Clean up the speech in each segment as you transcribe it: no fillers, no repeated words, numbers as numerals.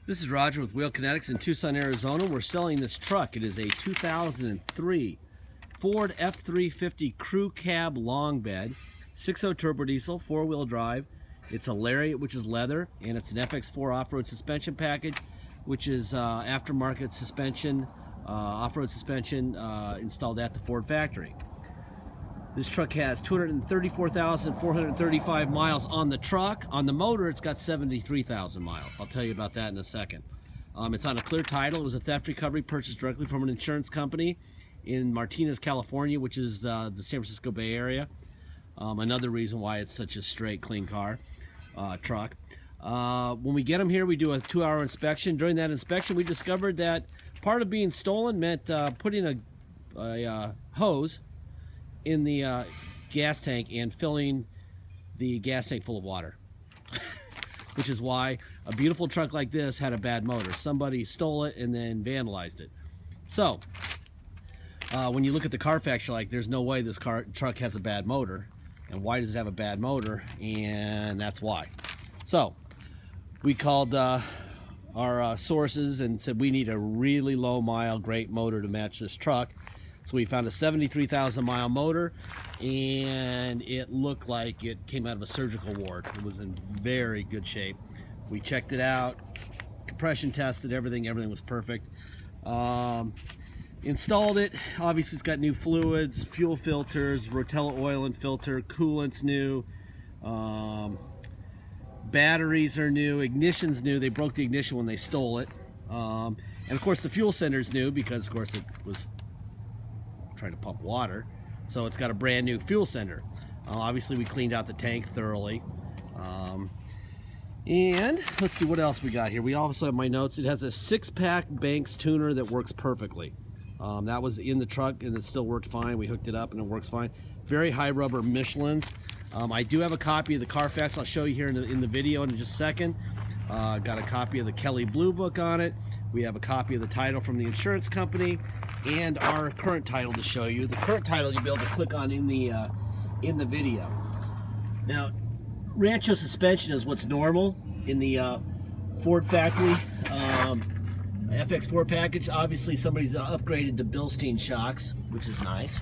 This is Roger with Wheel Kinetics in Tucson, Arizona. We're selling this truck. It is a 2003 Ford F350 Crew Cab Long Bed, 6.0 turbo diesel, 4-wheel drive. It's a Lariat, which is leather, and it's an FX4 off-road suspension package, which is aftermarket suspension, off-road suspension installed at the Ford factory. This truck has 234,435 miles on the truck. On the motor, it's got 73,000 miles. I'll tell you about that in a second. It's on a clear title. It was a theft recovery purchased directly from an insurance company in Martinez, California, which is the San Francisco Bay Area. Another reason why it's such a straight, clean truck. When we get them here, we do a 2-hour inspection. During that inspection, we discovered that part of being stolen meant putting a hose in the gas tank and filling the gas tank full of water. Which is why a beautiful truck like this had a bad motor. Somebody stole it and then vandalized it. So when you look at the Carfax, you're like, there's no way this truck has a bad motor. And why does it have a bad motor? And that's why. So we called our sources and said we need a really low mile, great motor to match this truck. So we found a 73,000 mile motor, and it looked like it came out of a surgical ward. It was in very good shape. We checked it out, compression tested everything was perfect. Installed it. Obviously it's got new fluids, fuel filters, Rotella oil and filter, coolant's new, batteries are new, ignition's new. They broke the ignition when they stole it. And of course the fuel sender's new because of course it was trying to pump water, so it's got a brand new fuel sender. Obviously we cleaned out the tank thoroughly, and let's see what else we got here. We also have my notes. It has a 6-pack Banks tuner that works perfectly. That was in the truck and it still worked fine. We hooked it up and it works fine. Very high rubber Michelins. I do have a copy of the Carfax. I'll show you here in the video in just a second. Got a copy of the Kelly Blue Book on it. We have a copy of the title from the insurance company and our current title to show you. The current title you'll be able to click on in the video. Now, Rancho suspension is what's normal in the Ford factory FX4 package. Obviously somebody's upgraded to Bilstein shocks, which is nice.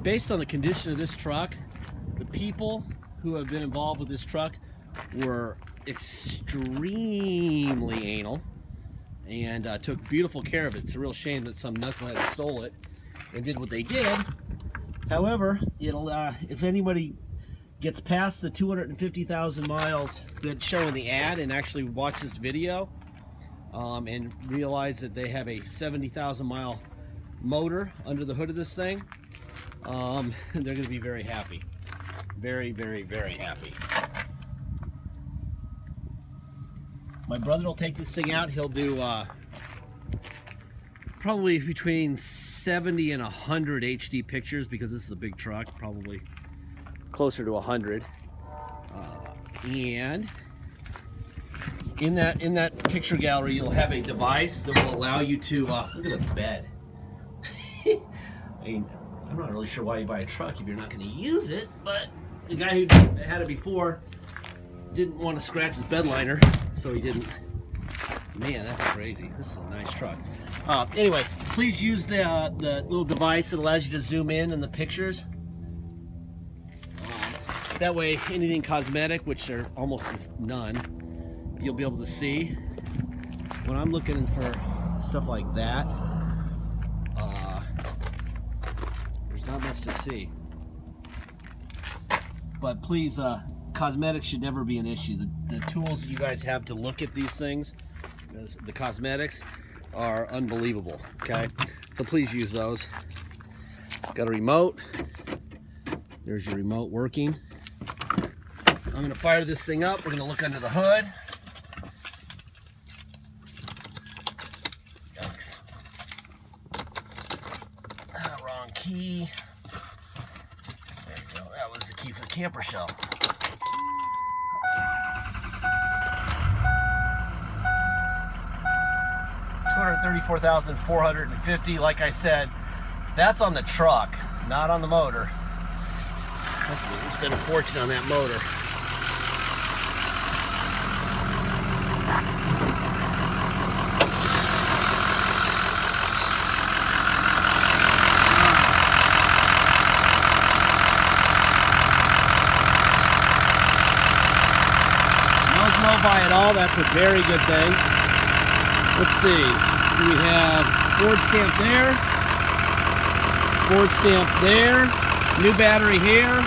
Based on the condition of this truck, the people who have been involved with this truck were extremely anal and took beautiful care of it. It's a real shame that some knucklehead stole it and did what they did. However, it'll if anybody gets past the 250,000 miles that show in the ad and actually watch this video and realize that they have a 70,000 mile motor under the hood of this thing, they're going to be very happy. Very, very, very happy. My brother will take this thing out. He'll do probably between 70 and 100 HD pictures because this is a big truck, probably closer to 100. And in that picture gallery, you'll have a device that will allow you to look at the bed. I mean, I'm not really sure why you buy a truck if you're not going to use it, but the guy who had it before didn't want to scratch his bed liner, so he didn't. Man, that's crazy. This is a nice truck. Anyway, please use the little device that allows you to zoom in the pictures. That way, anything cosmetic, which there almost is none, you'll be able to see. When I'm looking for stuff like that, there's not much to see. But please, cosmetics should never be an issue. The tools that you guys have to look at these things, the cosmetics, are unbelievable, okay? So please use those. Got a remote. There's your remote working. I'm going to fire this thing up. We're going to look under the hood. Yikes. Wrong key. There you go. That was the key for the camper shell. 234,450. Like I said, that's on the truck, not on the motor. It's been a fortune on that motor. modify at all, that's a very good thing. Let's see. We have Ford stamp there. Ford stamp there. New battery here.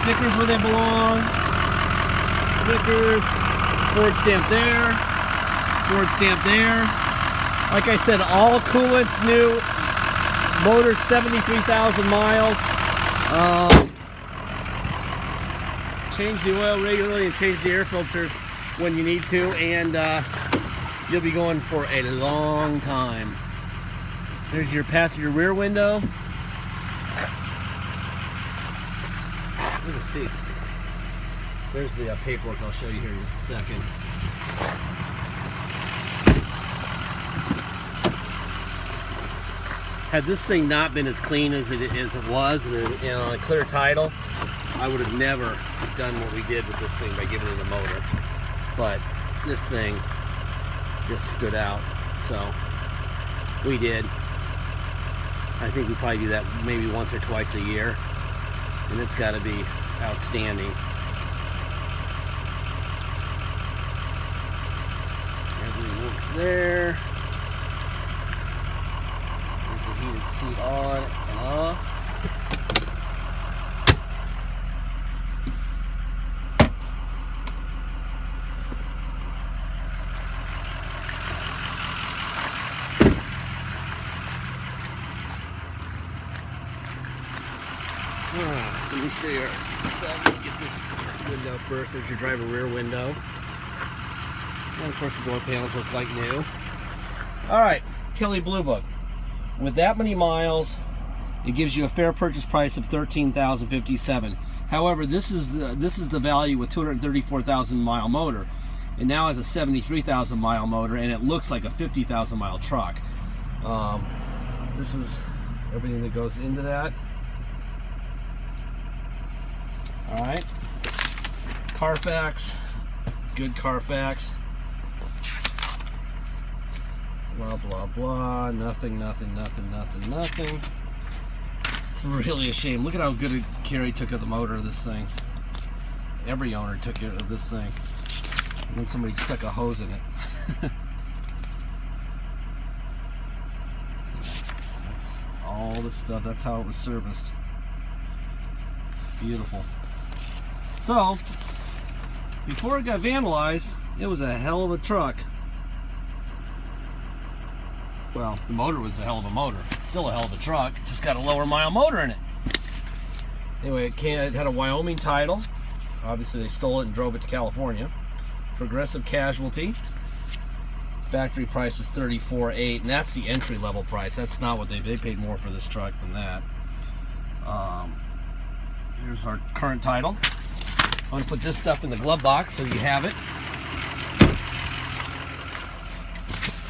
Stickers where they belong. Stickers. Ford stamp there. Ford stamp there. Like I said, all coolants new. Motor 73,000 miles. Change the oil regularly and change the air filters when you need to, and you'll be going for a long time. There's your passenger rear window. Look at the seats. There's the paperwork I'll show you here in just a second. Had this thing not been as clean as it was, and on a clear title, I would have never done what we did with this thing by giving it a motor. But this thing just stood out, so we did. I think we probably do that maybe once or twice a year, and it's got to be outstanding. Everything works there. There's the heated seat on and off. Let me show you our stuff. Get this window first. There's your driver rear window. And of course the door panels look like new. Alright, Kelley Blue Book. With that many miles, it gives you a fair purchase price of $13,057. However, this is the value with 234,000 mile motor. It now has a 73,000 mile motor, and it looks like a 50,000 mile truck. This is everything that goes into that. Alright, Carfax, good Carfax, blah blah blah, nothing. It's really a shame. Look at how good a care he took of the motor of this thing. Every owner took care of this thing. And then somebody stuck a hose in it. That's all the stuff, that's how it was serviced. Beautiful. So, before it got vandalized, it was a hell of a truck. Well, the motor was a hell of a motor. It's still a hell of a truck. It just got a lower mile motor in it. Anyway, it had a Wyoming title. Obviously, they stole it and drove it to California. Progressive casualty. Factory price is $34,800, and that's the entry level price. That's not what they paid more for this truck than that. Here's our current title. I'm going to put this stuff in the glove box so you have it.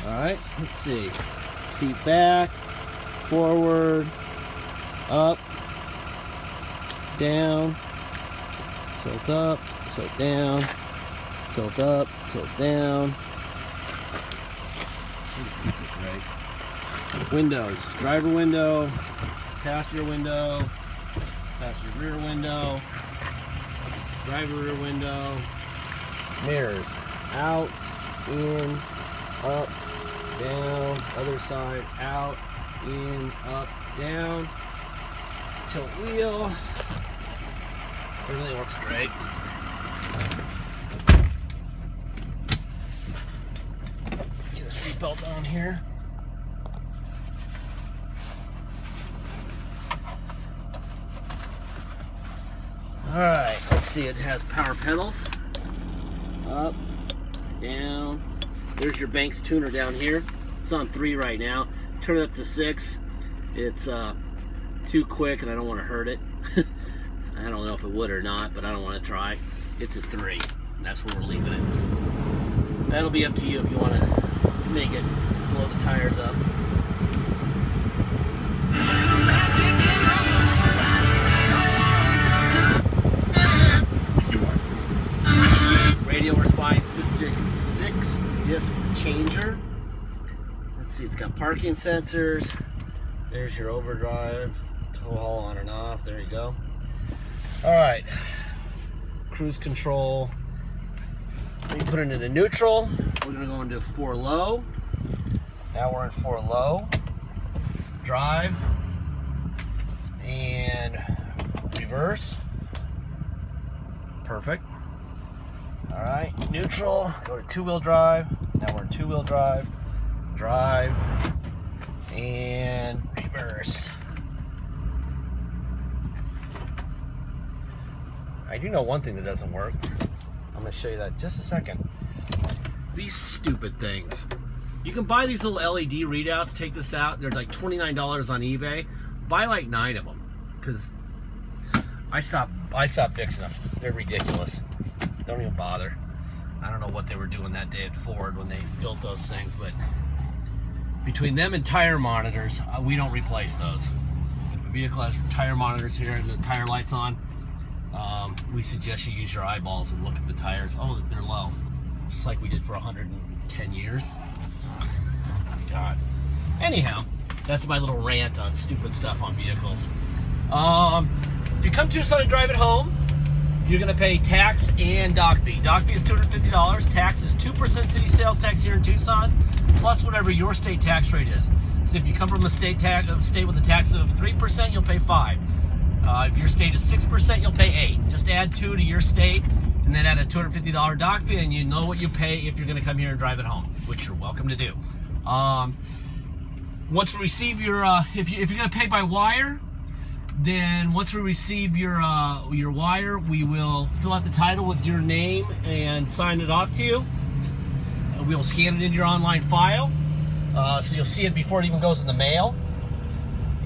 Alright, let's see. Seat back, forward, up, down, tilt up, tilt down, tilt up, tilt down. These seats are great. Windows, driver window, passenger window, passenger rear window, driver rear window, mirrors, out, in, up, down, other side, out, in, up, down, tilt wheel, everything works great. Get a seatbelt on here. Alright, let's see, it has power pedals, up, down. There's your Banks tuner down here. It's on 3 right now. Turn it up to 6. It's too quick and I don't want to hurt it. I don't know if it would or not, but I don't want to try. It's at 3. And that's where we're leaving it. That'll be up to you if you want to make it blow the tires up. Radio Response 6-disc changer. Let's see, it's got parking sensors. There's your overdrive, tow haul on and off. There you go. All right, cruise control. We put it into neutral. We're gonna go into 4 low. Now we're in 4 low. Drive. And reverse. Perfect. All right, neutral, go to 2-wheel drive. Now we're in 2-wheel drive. Drive. And reverse. I do know one thing that doesn't work. I'm gonna show you that in just a second. These stupid things. You can buy these little LED readouts, take this out, they're like $29 on eBay. Buy like 9 of them, because I stopped fixing them. They're ridiculous. Don't even bother. I don't know what they were doing that day at Ford when they built those things, but between them and tire monitors, we don't replace those. If a vehicle has tire monitors here and the tire light's on, we suggest you use your eyeballs and look at the tires. Oh, they're low. Just like we did for 110 years. God. Anyhow, that's my little rant on stupid stuff on vehicles. If you come to Tucson and drive it home, you're going to pay tax and dock fee. Dock fee is $250. Tax is 2% city sales tax here in Tucson, plus whatever your state tax rate is. So if you come from a state with a tax of 3%, you'll pay 5%. If your state is 6%, you'll pay 8%. Just add 2 to your state, and then add a $250 dock fee, and you know what you pay if you're going to come here and drive it home, which you're welcome to do. Once we receive your, if you're going to pay by wire, then once we receive your wire, we will fill out the title with your name and sign it off to you. And we'll scan it into your online file, so you'll see it before it even goes in the mail.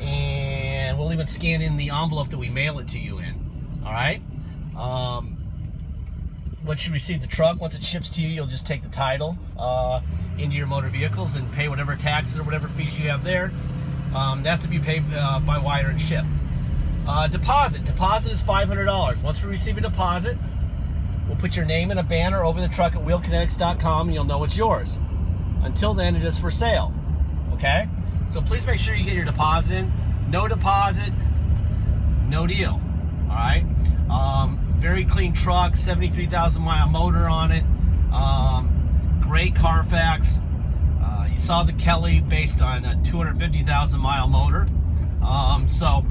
And we'll even scan in the envelope that we mail it to you in. All right. Once you receive the truck, once it ships to you, you'll just take the title into your motor vehicles and pay whatever taxes or whatever fees you have there. That's if you pay by wire and ship. Deposit is $500. Once we receive a deposit, we'll put your name in a banner over the truck at wheelkinetics.com, and you'll know it's yours. Until then, it is for sale. Okay? So please make sure you get your deposit in. No deposit, no deal. All right? Very clean truck, 73,000 mile motor on it. Great Carfax. You saw the Kelly based on a 250,000 mile motor. So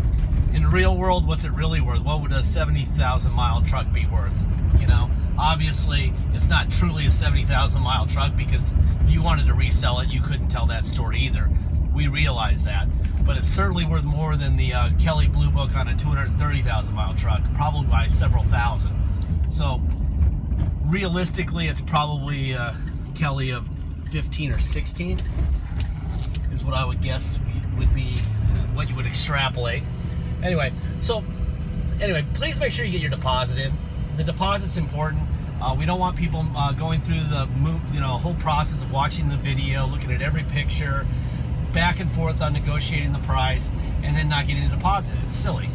in the real world, what's it really worth? What would a 70,000 mile truck be worth? You know, obviously it's not truly a 70,000 mile truck, because if you wanted to resell it, you couldn't tell that story either. We realize that. But it's certainly worth more than the Kelly Blue Book on a 230,000 mile truck, probably by several thousand. So realistically, it's probably Kelly of 15 or 16 is what I would guess would be what you would extrapolate. Anyway, please make sure you get your deposit in. The deposit's important. We don't want people going through the whole process of watching the video, looking at every picture, back and forth on negotiating the price, and then not getting a deposit. It's silly.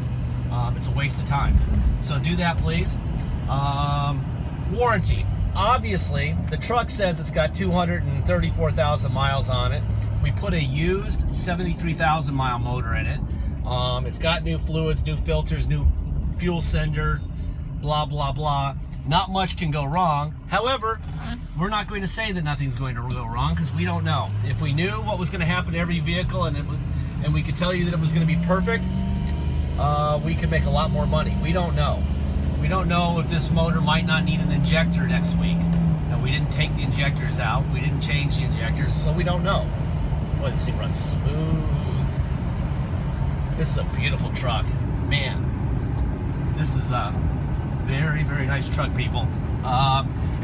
It's a waste of time. So do that, please. Warranty. Obviously, the truck says it's got 234,000 miles on it. We put a used 73,000 mile motor in it. It's got new fluids, new filters, new fuel sender, blah, blah, blah. Not much can go wrong. However, we're not going to say that nothing's going to go wrong, because we don't know. If we knew what was going to happen to every vehicle and we could tell you that it was going to be perfect, we could make a lot more money. We don't know. We don't know if this motor might not need an injector next week. No, we didn't take the injectors out. We didn't change the injectors, so we don't know. Boy, this thing runs smooth. This is a beautiful truck. Man, this is a very, very nice truck, people.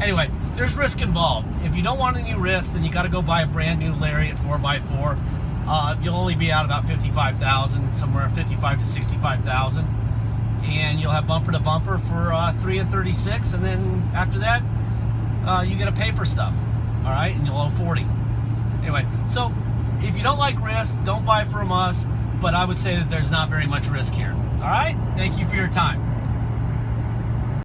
Anyway, there's risk involved. If you don't want any risk, then you got to go buy a brand new Lariat 4x4. You'll only be out about $55,000, somewhere 55 to 65,000, and you'll have bumper to bumper for 3 and 36, and then after that, you got to pay for stuff. All right, and you'll owe 40. Anyway, so if you don't like risk, don't buy from us. But I would say that there's not very much risk here. All right, thank you for your time.